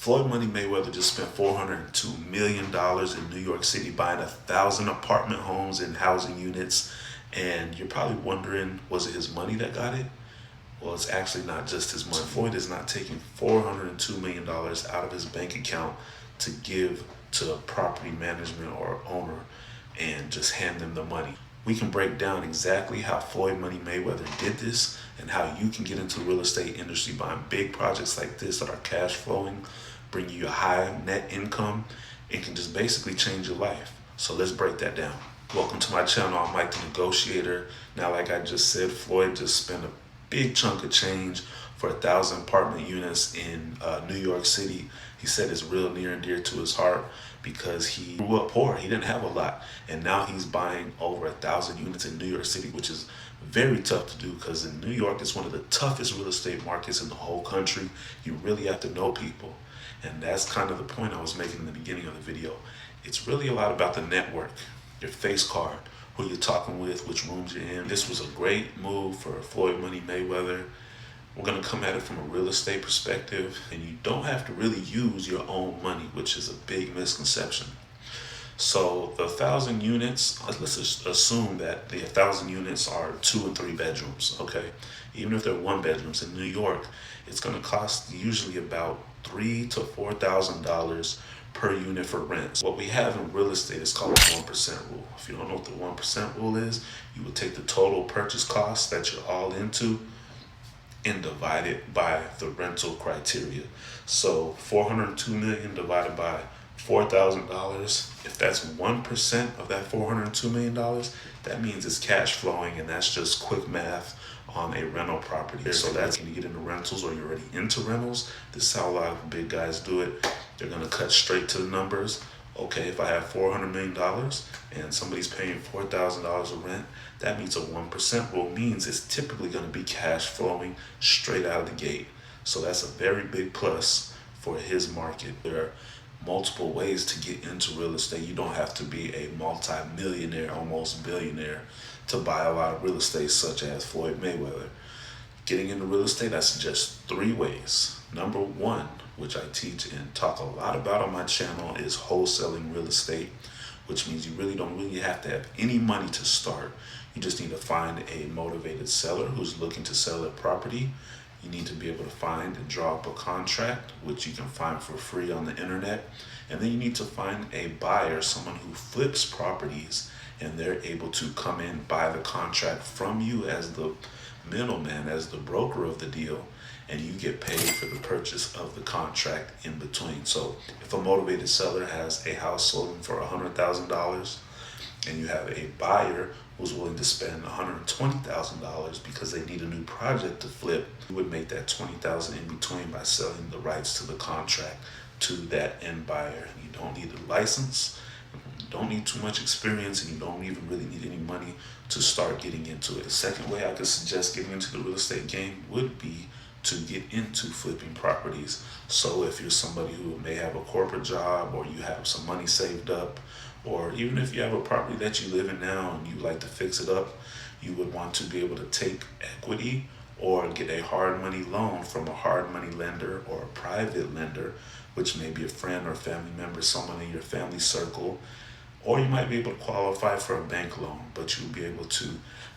Floyd Money Mayweather just spent $402 million in New York City buying 1,000 apartment homes and housing units. And you're probably wondering, was it his money that got it? Well, it's actually not just his money. Floyd is not taking $402 million out of his bank account to give to a property management or owner and just hand them the money. We can break down exactly how Floyd Money Mayweather did this and how you can get into the real estate industry buying big projects like this that are cash flowing, bring you a high net income, and can just basically change your life. So let's break that down. Welcome to my channel. I'm Mike the Negotiator. Now, like I just said, Floyd just spent a big chunk of change for 1,000 apartment units in New York City. He said it's real near and dear to his heart because he grew up poor. He didn't have a lot. And now he's buying over 1,000 units in New York City, which is very tough to do because in New York, it's one of the toughest real estate markets in the whole country. You really have to know people. And that's kind of the point I was making in the beginning of the video. It's really a lot about the network, your face card, who you're talking with, which rooms you're in. This was a great move for Floyd Money Mayweather. We're going to come at it from a real estate perspective, and you don't have to really use your own money, which is a big misconception. So the 1,000 units, let's just assume that the 1,000 units are 2 and 3 bedrooms, okay? Even if they're 1 bedrooms in New York, it's going to cost usually about $3,000 to $4,000 per unit for rent. What we have in real estate is called the 1% rule. If you don't know what the 1% rule is, you would take the total purchase cost that you're all into and divide it by the rental criteria. So $402 million divided by $4,000. If that's 1% of that $402 million, that means it's cash flowing, and that's just quick math on a rental property. So that's when you get into rentals or you're already into rentals. This is how a lot of big guys do it. They're gonna cut straight to the numbers. Okay, if I have $400 million and somebody's paying $4,000 of rent, that means a 1% rule means it's typically gonna be cash flowing straight out of the gate. So that's a very big plus for his market. There are multiple ways to get into real estate. You don't have to be a multi-millionaire, almost billionaire, to buy a lot of real estate such as Floyd Mayweather. Getting into real estate, I suggest 3 ways. Number 1, which I teach and talk a lot about on my channel, is wholesaling real estate, which means you don't really have to have any money to start. You just need to find a motivated seller who's looking to sell their property. You need to be able to find and draw up a contract, which you can find for free on the internet. And then you need to find a buyer, someone who flips properties, and they're able to come in, buy the contract from you as the middleman, as the broker of the deal, and you get paid for the purchase of the contract in between. So if a motivated seller has a house sold for $100,000 and you have a buyer who's willing to spend $120,000 because they need a new project to flip, you would make that $20,000 in between by selling the rights to the contract to that end buyer. You don't need a license, you don't need too much experience, and you don't even really need any money to start getting into it. The second way I could suggest getting into the real estate game would be to get into flipping properties. So if you're somebody who may have a corporate job, or you have some money saved up, or even if you have a property that you live in now and you like to fix it up, you would want to be able to take equity or get a hard money loan from a hard money lender or a private lender, which may be a friend or family member, someone in your family circle, or you might be able to qualify for a bank loan, but you'll be able to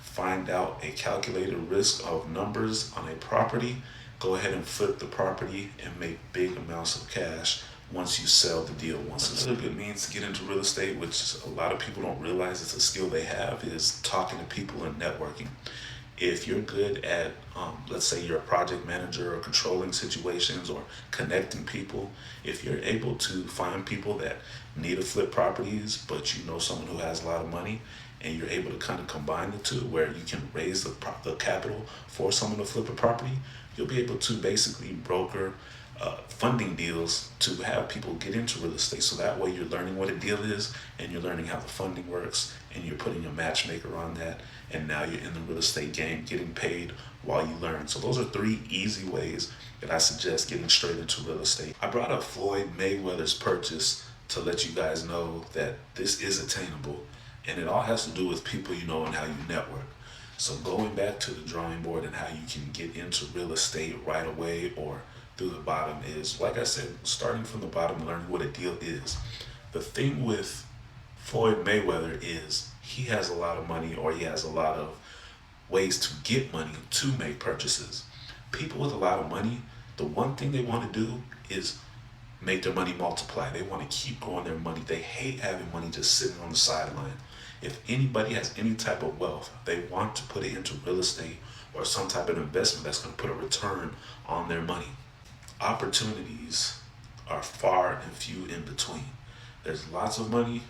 find out a calculated risk of numbers on a property, go ahead and flip the property and make big amounts of cash once you sell the deal. Another good means to get into real estate, which a lot of people don't realize it's a skill they have, is talking to people and networking. If you're good at, let's say you're a project manager or controlling situations or connecting people, if you're able to find people that need to flip properties, but you know someone who has a lot of money, and you're able to kind of combine the two where you can raise the capital for someone to flip a property, you'll be able to basically broker funding deals to have people get into real estate. So that way you're learning what a deal is, and you're learning how the funding works, and you're putting a matchmaker on that, and now you're in the real estate game getting paid while you learn. So those are 3 easy ways that I suggest getting straight into real estate. I brought up Floyd Mayweather's purchase to let you guys know that this is attainable, and it all has to do with people you know and how you network. So going back to the drawing board and how you can get into real estate right away, or through the bottom is, like I said, starting from the bottom, learning what a deal is. The thing with Floyd Mayweather is he has a lot of money, or he has a lot of ways to get money to make purchases. People with a lot of money, the one thing they want to do is make their money multiply. They want to keep growing their money. They hate having money just sitting on the sideline. If anybody has any type of wealth, they want to put it into real estate or some type of investment that's going to put a return on their money. Opportunities are far and few in between. There's lots of money,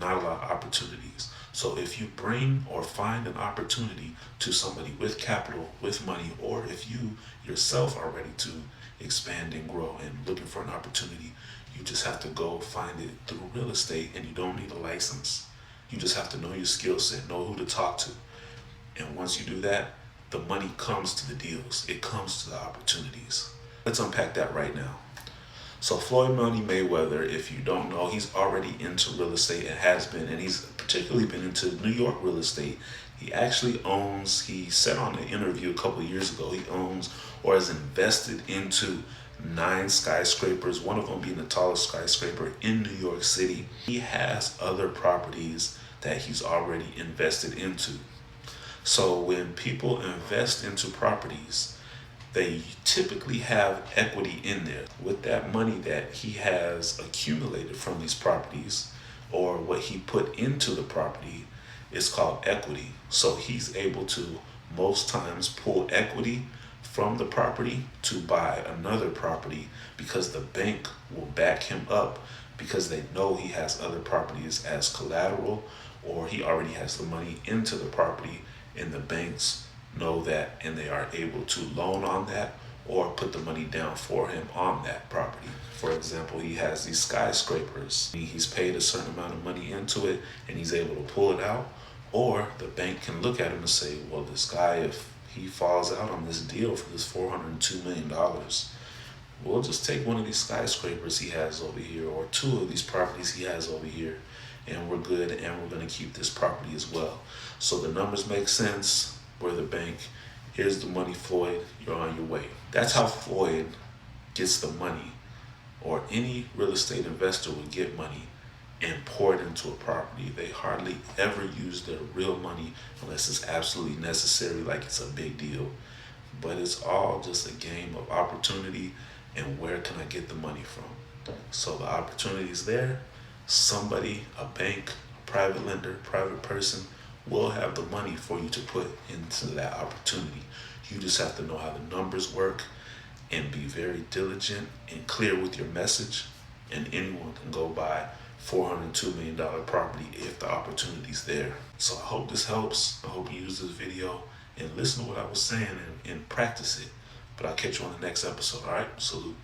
not a lot of opportunities. So if you bring or find an opportunity to somebody with capital, with money, or if you yourself are ready to expand and grow and looking for an opportunity, you just have to go find it through real estate, and you don't need a license. You just have to know your skill set, know who to talk to. And once you do that, the money comes to the deals. It comes to the opportunities. Let's unpack that right now. So Floyd Money Mayweather, if you don't know, he's already into real estate and has been, and he's particularly been into New York real estate. He actually owns, he said on an interview a couple of years ago, he owns or has invested into 9 skyscrapers, one of them being the tallest skyscraper in New York City. He has other properties that he's already invested into. So when people invest into properties, they typically have equity in there. With that money that he has accumulated from these properties, or what he put into the property, is called equity. So he's able to most times pull equity from the property to buy another property, because the bank will back him up, because they know he has other properties as collateral, or he already has the money into the property, and the banks know that, and they are able to loan on that or put the money down for him on that property. For example, he has these skyscrapers. He's paid a certain amount of money into it, and he's able to pull it out, or the bank can look at him and say, well, this guy, if he falls out on this deal for this $402 million, we'll just take one of these skyscrapers he has over here, or 2 of these properties he has over here, and we're good, and we're going to keep this property as well. So the numbers make sense. Where the bank, here's the money, Floyd, you're on your way. That's how Floyd gets the money, or any real estate investor would get money and pour it into a property. They hardly ever use their real money unless it's absolutely necessary, like it's a big deal. But it's all just a game of opportunity and where can I get the money from. So the opportunity is there. Somebody, a bank, a private lender, private person, will have the money for you to put into that opportunity. You just have to know how the numbers work and be very diligent and clear with your message, and anyone can go buy $402 million property if the opportunity's there. So I hope this helps. I hope you use this video and listen to what I was saying and practice it. But I'll catch you on the next episode. All right? Salute.